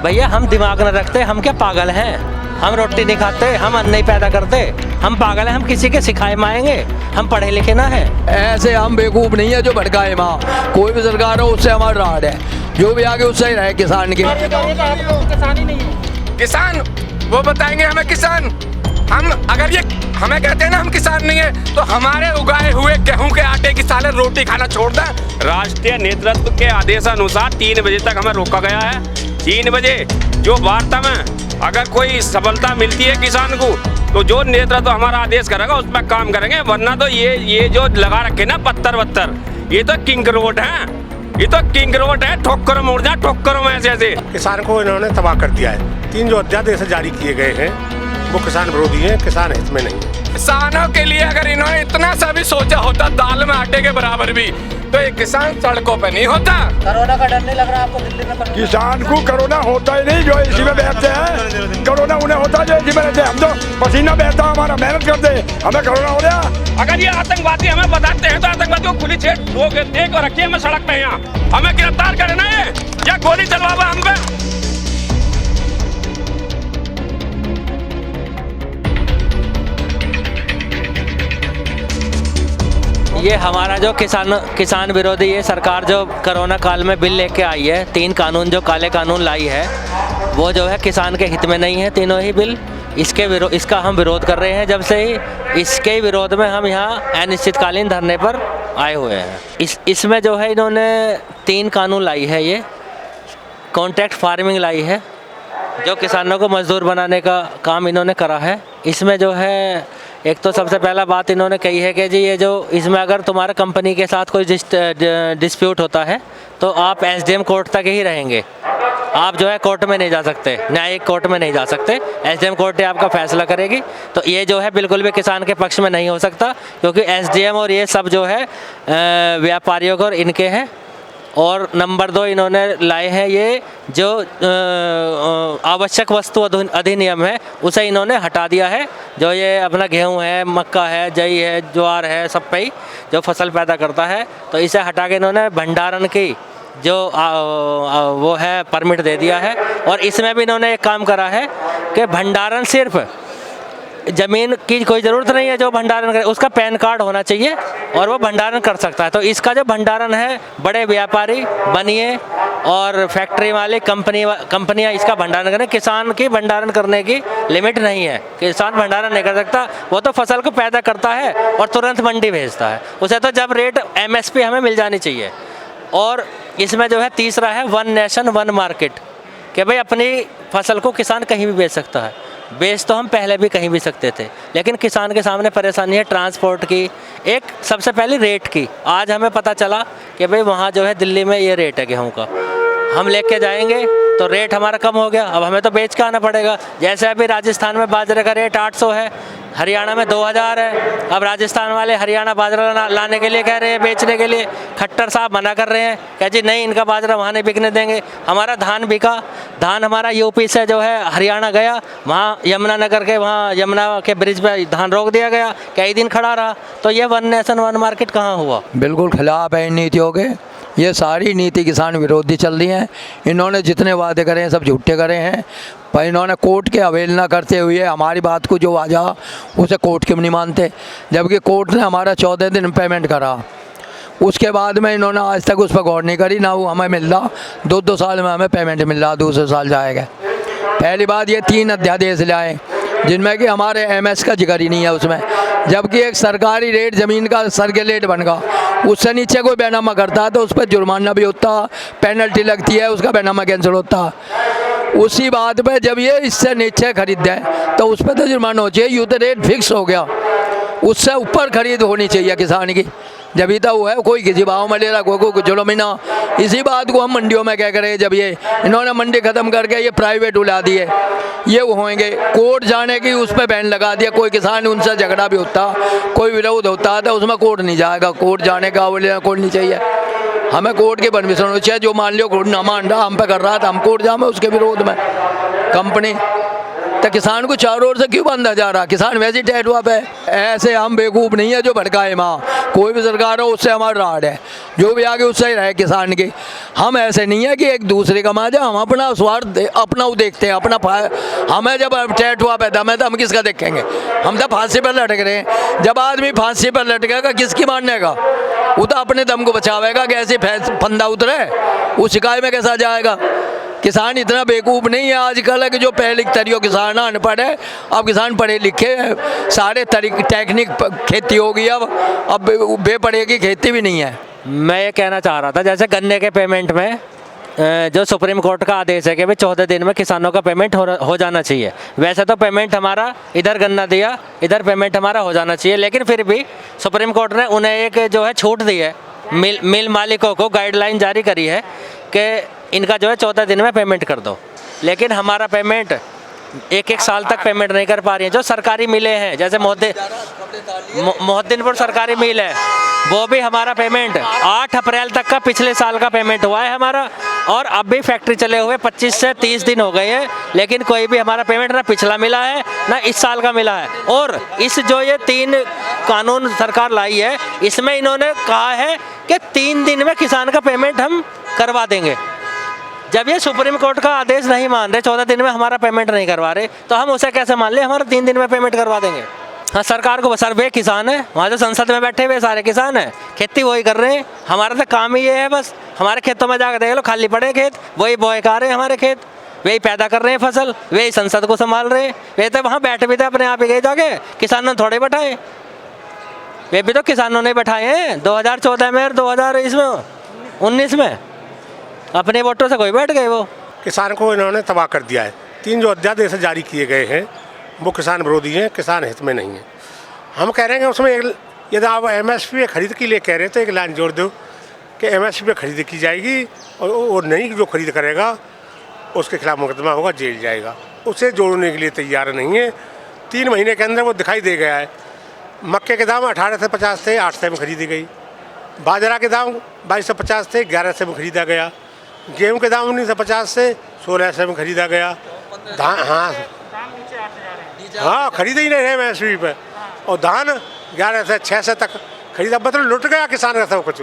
भैया हम दिमाग न रखते, हम क्या पागल हैं? हम रोटी नहीं खाते, हम अन्न नहीं पैदा करते, हम पागल हैं? हम किसी के सिखाए माएंगे? हम पढ़े लिखे ना हैं। ऐसे हम बेवकूफ़ नहीं है जो भटकाए माँ। कोई भी सरकार हो उससे हमारा राड है, जो भी आगे उससे ही रहे किसान के। किसान ही नहीं है। किसान वो बताएंगे हमें किसान। हम अगर ये हमें कहते हैं ना हम किसान नहीं है, तो हमारे उगाए हुए गेहूं के आटे की साले रोटी खाना छोड़ दें। राष्ट्रीय नेतृत्व के आदेशानुसार 3 बजे तक हमें रोका गया है। 3 बजे जो वार्ता में अगर कोई सफलता मिलती है किसान को, तो जो नेतृत्व हमारा आदेश करेगा उस पर काम करेंगे, वरना तो ये जो लगा रखे ना पत्थर वत्थर, ये तो किंग रोड है, ये तो किंग रोड है। ठोकर मोड़ जा, ठोकर में ऐसे किसान को इन्होंने तबाह कर दिया है। 3 जो अध्यादेश जारी किए गए हैं वो किसान विरोधी हैं, किसान हित में नहीं। किसानों के लिए अगर इन्होंने इतना सा भी सोचा होता दाल में आटे के बराबर भी, तो ये किसान सड़कों पे नहीं होता। कोरोना का डर नहीं लग रहा आपको दिल्ली में? किसान को कोरोना होता ही नहीं, जो इसी में बैठते हैं। कोरोना उन्हें होता है जो इसी में रहते हैं। हम तो पसीना बहता हमारा, मेहनत करते, हमें कोरोना हो गया। अगर ये आतंकवादी हमें बताते हैं तो आतंकवादियों को खुली छेड़ रोक देख और रखिए हमें सड़क पे, यहाँ हमें गिरफ्तार करना है या गोली चलवावा हम पे। ये हमारा जो किसान विरोधी ये सरकार जो कोरोना काल में बिल लेके आई है, 3 कानून जो काले कानून लाई है, वो जो है किसान के हित में नहीं है। तीनों ही बिल इसका हम विरोध कर रहे हैं। जब से ही इसके विरोध में हम यहाँ अनिश्चितकालीन धरने पर आए हुए हैं। इसमें जो है इन्होंने 3 कानून लाई है। ये कॉन्ट्रैक्ट फार्मिंग लाई है, जो किसानों को मजदूर बनाने का काम इन्होंने करा है। इसमें जो है एक तो सबसे पहला बात इन्होंने कही है कि जी ये जो इसमें अगर तुम्हारा कंपनी के साथ कोई डिस्प्यूट होता है तो आप एसडीएम कोर्ट तक ही रहेंगे, आप जो है कोर्ट में नहीं जा सकते, न्यायिक कोर्ट में नहीं जा सकते। एसडीएम कोर्ट आपका फैसला करेगी। तो ये जो है बिल्कुल भी किसान के पक्ष में नहीं हो सकता, क्योंकि एसडीएम और ये सब जो है व्यापारियों को और इनके हैं। और नंबर 2 इन्होंने लाए हैं ये जो आवश्यक वस्तु अधिनियम है, उसे इन्होंने हटा दिया है। जो ये अपना गेहूं है, मक्का है, जई है, ज्वार है, सब पे ही जो फसल पैदा करता है, तो इसे हटा के इन्होंने भंडारण की जो वो है परमिट दे दिया है। और इसमें भी इन्होंने एक काम करा है कि भंडारण सिर्फ ज़मीन की कोई ज़रूरत नहीं है, जो भंडारण करे उसका पैन कार्ड होना चाहिए और वो भंडारण कर सकता है। तो इसका जो भंडारण है, बड़े व्यापारी, बनिए और फैक्ट्री वाले कंपनियां इसका भंडारण करें। किसान की भंडारण करने की लिमिट नहीं है, किसान भंडारण नहीं कर सकता। वो तो फसल को पैदा करता है और तुरंत मंडी भेजता है, उसे तो जब रेट MSP हमें मिल जानी चाहिए। और इसमें जो है तीसरा है 1 नेशन 1 मार्केट, कि भाई अपनी फसल को किसान कहीं भी बेच सकता है। बेच तो हम पहले भी कहीं भी सकते थे, लेकिन किसान के सामने परेशानी है ट्रांसपोर्ट की, एक सबसे पहले रेट की। आज हमें पता चला कि भाई वहाँ जो है दिल्ली में ये रेट है गेहूँ का, हम लेके जाएंगे तो रेट हमारा कम हो गया, अब हमें तो बेच के आना पड़ेगा। जैसे अभी राजस्थान में बाजरे का रेट 800 है, हरियाणा में 2000 है। अब राजस्थान वाले हरियाणा बाजरा लाने के लिए कह रहे हैं, बेचने के लिए खट्टर साहब मना कर रहे हैं, कह जी नहीं इनका बाजरा वहाँ नहीं बिकने देंगे। हमारा धान बिका, धान हमारा यूपी से जो है हरियाणा गया, वहाँ यमुनानगर के वहाँ यमुना के ब्रिज पर धान रोक दिया गया, कई दिन खड़ा रहा। तो ये 1 नेशन 1 मार्केट कहाँ हुआ? बिल्कुल खिलाफ है इन नीतियों के। ये सारी नीति किसान विरोधी चल रही हैं। इन्होंने जितने वादे करे हैं सब झूठे करे हैं, पर इन्होंने कोर्ट के अवहेलना करते हुए हमारी बात को जो वाजा उसे कोर्ट के नहीं मानते, जबकि कोर्ट ने हमारा 14 दिन पेमेंट करा। उसके बाद में इन्होंने आज तक उस पर गौर नहीं करी, ना वो हमें मिल रहा। 2-2 साल में हमें पेमेंट मिल रहा, दूसरे साल जाएगा। पहली बात ये 3 अध्यादेश लाए जिनमें कि हमारे MS का जिक्र ही नहीं है उसमें, जबकि एक सरकारी रेट ज़मीन का सर्किल रेट बनेगा, उससे नीचे कोई बैनामा करता है तो उस पर जुर्माना भी होता, पेनल्टी लगती है, उसका बैनामा कैंसिल होता। उसी बात पे जब ये इससे नीचे खरीद है तो उस पर तो जुर्माना हो चाहिए। यूँ तो रेट फिक्स हो गया, उससे ऊपर खरीद होनी चाहिए किसान की, जब ही तो वो है कोई किसी भाव में ले रहा, कोई चलो महीना। इसी बात को हम मंडियों में क्या करें, जब ये इन्होंने मंडी ख़त्म करके ये प्राइवेट उला दिए, ये होंगे कोर्ट जाने की उस पर बैन लगा दिया। कोई किसान उनसे झगड़ा भी होता, कोई विरोध होता तो उसमें कोर्ट नहीं जाएगा, कोर्ट जाने का कोर्ट नहीं चाहिए। हमें कोर्ट की परमिशन होनी चाहिए। जो मान लो कोर्ट ना मान रहा, हम पे कर रहा था, हम कोर्ट जाए उसके विरोध में कंपनी, तो किसान को चारों ओर से क्यों बंधा जा रहा? किसान वैसे ही टैट हुआ पे। ऐसे हम बेवकूफ़ नहीं है जो भड़काए माँ। कोई भी सरकार हो उससे हमारा राड है, जो भी आगे उससे ही रहे किसान के। हम ऐसे नहीं है कि एक दूसरे का माजा, हम अपना स्वार्थ अपना वो देखते हैं, हमें जब टैट हुआ पैदा में तो हम किसका देखेंगे? हम तो फांसी पर लटक रहे हैं। जब आदमी फांसी पर लटकेगा किसकी मानने का? वो तो अपने दम को बचावेगा कि ऐसे फंदा उतरे, वो शिकायत में कैसा जाएगा? किसान इतना बेवकूफ़ नहीं है आजकल है कि जो पहले की तरीके किसान अनपढ़ है, अब किसान पढ़े लिखे हैं, सारे टेक्निक खेती हो गई। अब बेपढ़े की खेती भी नहीं है। मैं ये कहना चाह रहा था, जैसे गन्ने के पेमेंट में जो सुप्रीम कोर्ट का आदेश है कि भाई 14 दिन में किसानों का पेमेंट हो जाना चाहिए, वैसे तो पेमेंट हमारा इधर गन्ना दिया, इधर पेमेंट हमारा हो जाना चाहिए, लेकिन फिर भी सुप्रीम कोर्ट ने उन्हें एक जो है छूट दी है, मिल मालिकों को गाइडलाइन जारी करी है कि इनका जो है 14 दिन में पेमेंट कर दो। लेकिन हमारा पेमेंट एक साल तक पेमेंट नहीं कर पा रही है। जो सरकारी मिलें हैं, जैसे मोहद्दीनपुर सरकारी मिल है, वो भी हमारा पेमेंट 8 अप्रैल तक का पिछले साल का पेमेंट हुआ है हमारा, और अब भी फैक्ट्री चले हुए 25 से 30 दिन हो गए हैं, लेकिन कोई भी हमारा पेमेंट ना पिछला मिला है ना इस साल का मिला है। और इस जो ये 3 कानून सरकार लाई है, इसमें इन्होंने कहा है कि 3 दिन में किसान का पेमेंट हम करवा देंगे। जब ये सुप्रीम कोर्ट का आदेश नहीं मान रहे, 14 दिन में हमारा पेमेंट नहीं करवा रहे, तो हम उसे कैसे मान ले हमारा 3 दिन में पेमेंट करवा देंगे? हाँ, सरकार को सर वे किसान है, वहाँ जो संसद में बैठे हुए सारे किसान हैं, खेती वही कर रहे हैं। हमारा तो काम ही ये है, बस हमारे खेतों में जाकर देख लो, खाली पड़े खेत, वही बोए खा रहे हैं हमारे खेत, वही पैदा कर रहे हैं फसल, वही संसद को संभाल रहे हैं। वे तो वहाँ बैठे भी थे अपने आप ही गए जाके, किसानों ने थोड़े बैठाए, वे भी तो किसानों ने बैठाए हैं 2014 में और 2019 में, अपने वोटों से कोई बैठ गए। वो किसान को इन्होंने तबाह कर दिया है। 3 जो अध्यादेश जारी किए गए हैं वो किसान विरोधी हैं, किसान हित में नहीं है। हम कह रहे हैं कि उसमें यदि आप MSP पे खरीद के लिए कह रहे हैं तो एक लाइन जोड़ दो कि MSP पे खरीद की जाएगी, और नहीं जो खरीद करेगा उसके खिलाफ मुकदमा होगा, जेल जाएगा। उसे जोड़ने के लिए तैयार नहीं है। 3 महीने के अंदर वो दिखाई दे गया है। मक्के के दाम 18 से 50 थे, 8 से में खरीदी गई। बाजरा के दाम 22 से 50 थे, 11 से में खरीदा गया। गेहूं के दाम 19 से 50 से 16 से में खरीदा गया। धान हाँ खरीदे ही नहीं रहे MSP पे, और धान 11 से 6 से तक खरीदा, मतलब लुट गया किसान का सब कुछ।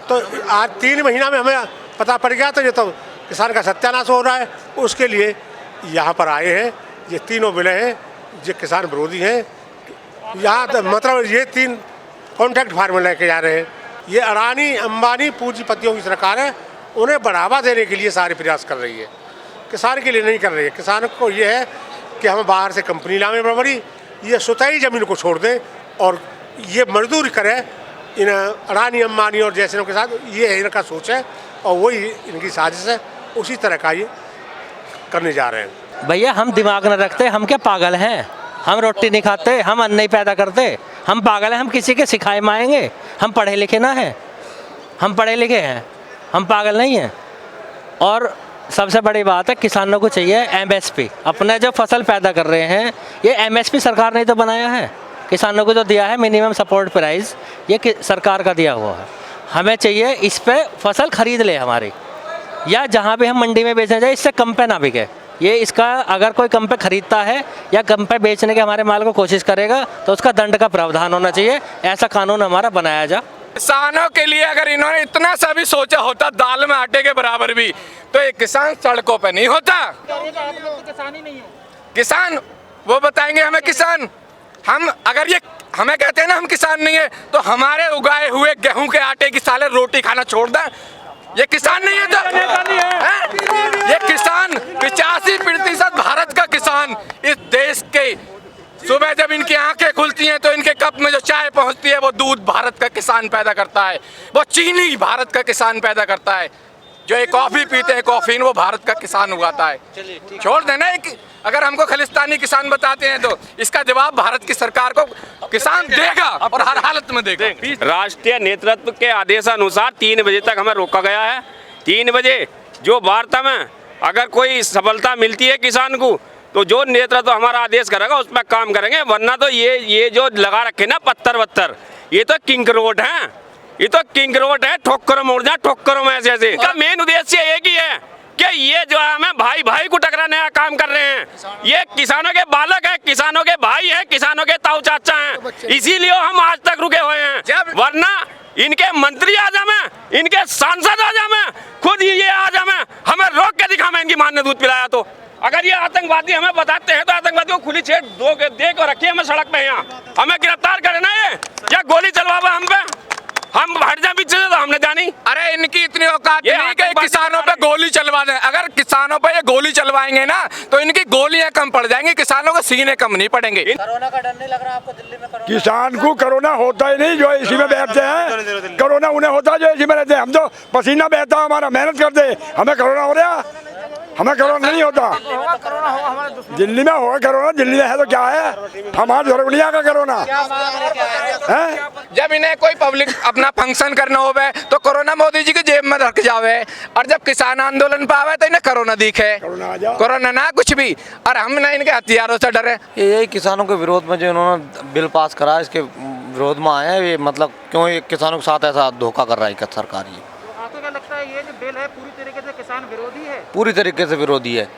तो आज 3 महीना में हमें पता पड़ गया, तो ये तो किसान का सत्यानाश हो रहा है। उसके लिए यहाँ पर आए हैं। ये तीनों बिलें हैं जो किसान विरोधी हैं। यहाँ तो मतलब ये 3 कॉन्ट्रैक्ट फार्मूला लेके जा रहे हैं। ये अडानी अंबानी पूंजीपतियों की सरकार है, उन्हें बढ़ावा देने के लिए सारे प्रयास कर रही है, किसान के लिए नहीं कर रही है। किसान को ये है कि हम बाहर से कंपनी लाएं बड़ी, ये स्वतः ज़मीन को छोड़ दें और ये मजदूरी करें इन अडानी अंबानी और जैसे के साथ। ये इनका सोच है और वही इनकी साजिश है, उसी तरह का ये करने जा रहे हैं। भैया हम दिमाग न रखते, हम क्या पागल हैं? हम रोटी नहीं खाते, हम अन्न नहीं पैदा करते, हम पागल हैं? हम किसी के सिखाए माएंगे? हम पढ़े लिखे ना हैं, हम पढ़े लिखे हैं, हम पागल नहीं हैं। और सबसे बड़ी बात है, किसानों को चाहिए MSP। अपने जो फसल पैदा कर रहे हैं, ये MSP सरकार ने तो बनाया है। किसानों को जो दिया है मिनिमम सपोर्ट प्राइस, ये सरकार का दिया हुआ है। हमें चाहिए इस पे फसल खरीद ले हमारी, या जहाँ भी हम मंडी में बेचने जाए इससे कम पे ना बिके। ये इसका अगर कोई कम पे खरीदता है या कम पे बेचने के हमारे माल को कोशिश करेगा तो उसका दंड का प्रावधान होना चाहिए। ऐसा कानून हमारा बनाया जा। किसानों के लिए अगर इन्होंने इतना सा भी सोचा होता, दाल में आटे के बराबर भी, तो ये किसान सड़कों पे नहीं होता। किसान ही नहीं है। किसान वो बताएंगे हमें किसान। हम अगर ये हमें कहते हैं ना हम किसान नहीं है, तो हमारे उगाए हुए गेहूं के आटे की साले रोटी खाना छोड़ दें, ये किसान नहीं है। तो ये किसान 85% भारत का किसान इस देश के, सुबह जब इनकी आंखें खुलती हैं तो इनके कप में जो चाय पहुंचती है वो दूध भारत का किसान पैदा करता है, वो चीनी भारत का किसान पैदा करता है, जो ये कॉफी पीते हैं कॉफीन वो भारत का किसान उगाता है। छोड़ देना, अगर हमको खालिस्तानी किसान बताते हैं तो इसका जवाब भारत की सरकार को किसान देगा और हर हालत में देगा। राष्ट्रीय नेतृत्व के आदेशानुसार 3 बजे तक हमें रोका गया है। 3 बजे जो वार्ता में अगर कोई सफलता मिलती है किसान को, तो जो नेतृत्व हमारा आदेश करेगा उस पर काम करेंगे, वरना तो ये जो लगा रखे ना पत्थर वत्थर, ये तो किंग रोड है, ये तो किंग रोड है। ठोकरो मोड़ जा, ठोकरो में ऐसे ऐसे। इसका मेन उद्देश्य एक ही है कि ये जो है हमें भाई भाई को टकराने का काम कर रहे हैं। ये किसानों के बालक है, किसानों के भाई है, किसानों के ताऊ चाचा हैं, इसीलिए हम आज तक रुके हुए हैं। वरना इनके मंत्री आ जाए, इनके सांसद आ जाए, खुद ये आ जाए, हमें रोक के दिखावे इनकी मां ने दूध पिलाया तो। अगर ये आतंकवादी हमें बताते हैं तो आतंकवादी को खुली छेड़ दे कर रखिए हमें सड़क पे, यहाँ हमें गिरफ्तार करे ना ये, या गोली चलवावे हम पे, हम हट जाए पीछे से तो हमने जानी। अरे इनकी इतनी औकात नहीं कि किसानों पे गोली चलवा दें। अगर किसानों पे ये गोली चलवाएंगे ना तो इनकी गोलियां कम पड़ जाएंगी, किसानों को सीने कम नहीं पड़ेंगे। कोरोना का डर नहीं लग रहा आपको दिल्ली में? किसान को कोरोना होता ही नहीं, जो इसी में बैठते हैं। कोरोना उन्हें होता है जो इसी में रहते हैं। हम तो पसीना बहता हमारा, मेहनत करते, हमें कोरोना हो रहा, हमें कोरोना नहीं होता। दिल्ली में होगा कोरोना, दिल्ली में है तो क्या है, हमारे दुर्गुनिया का कोरोना है। जब इन्हें कोई पब्लिक अपना फंक्शन करना होवे तो कोरोना मोदी जी की जेब में रख जावे, और जब किसान आंदोलन पे आवे तो इन्हें कोरोना दिखे, कोरोना ना कुछ भी। और हम ना इनके हथियारों से डरे। यही किसानों के विरोध में जो इन्होंने बिल पास करा, इसके विरोध में आए हैं। ये मतलब क्यों ये किसानों के साथ ऐसा धोखा कर रहा है सरकार? ये आपको क्या लगता है ये जो बिल है पूरी तरीके से किसान विरोधी है? पूरी तरीके से विरोधी है।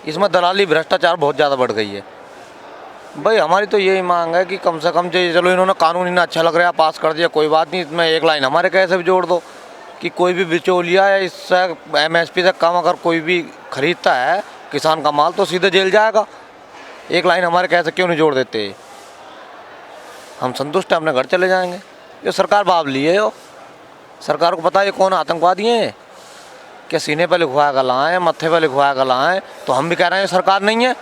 इसमें दलाली भ्रष्टाचार बहुत ज़्यादा बढ़ गई है। भाई हमारी तो यही मांग है कि कम से कम चलो इन्होंने कानून इतना अच्छा लग रहा है पास कर दिया, कोई बात नहीं, इसमें एक लाइन हमारे कैसे भी जोड़ दो कि कोई भी बिचौलिया या इससे MSP से कम अगर कोई भी खरीदता है किसान का माल तो सीधे जेल जाएगा। एक लाइन हमारे कैसे क्यों नहीं जोड़ देते? हम संतुष्ट हैं, अपने घर चले जाएंगे। ये सरकार बावली है, यो सरकार को पता है ये कौन आतंकवादी हैं, क्या सीने पे लिखवाया गला है, मत्थे पे लिखवाया गला है। तो हम भी कह रहे हैं ये सरकार नहीं है।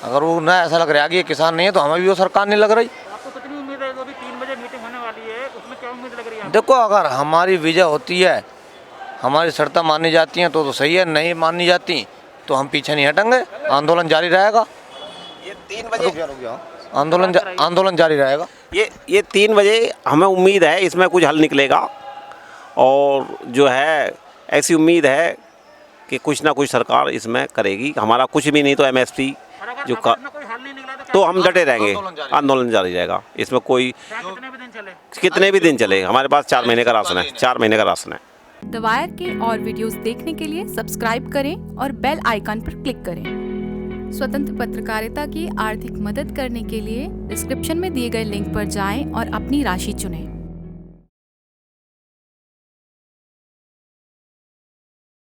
अगर वो ना ऐसा लग रहा है कि ये किसान नहीं है तो हमें भी वो सरकार नहीं लग रही। आपको कितनी उम्मीद है? अभी 3 बजे मीटिंग होने वाली है, उसमें क्या उम्मीद लग रही है? देखो अगर हमारी विजय होती है, हमारी शर्तें मानी जाती हैं तो सही है, नहीं मानी जाती तो हम पीछे नहीं हटेंगे, आंदोलन जारी रहेगा। ये 3 बजे आंदोलन जारी रहेगा। ये 3 बजे हमें उम्मीद है इसमें कुछ हल निकलेगा, और जो है ऐसी उम्मीद है कि कुछ ना कुछ सरकार इसमें करेगी। हमारा कुछ भी नहीं तो MSP जो का कोई हल नहीं निकला तो हम डटे रहेंगे, आंदोलन जारी रहेगा। इसमें कोई कितने भी दिन चले, हमारे पास 4 महीने का राशन है, 4 महीने का राशन है। द वायर के और वीडियोस देखने के लिए सब्सक्राइब करें और बेल आइकन पर क्लिक करें। स्वतंत्र पत्रकारिता की आर्थिक मदद करने के लिए डिस्क्रिप्शन में दिए गए लिंक पर जाएं और अपनी राशि चुनें।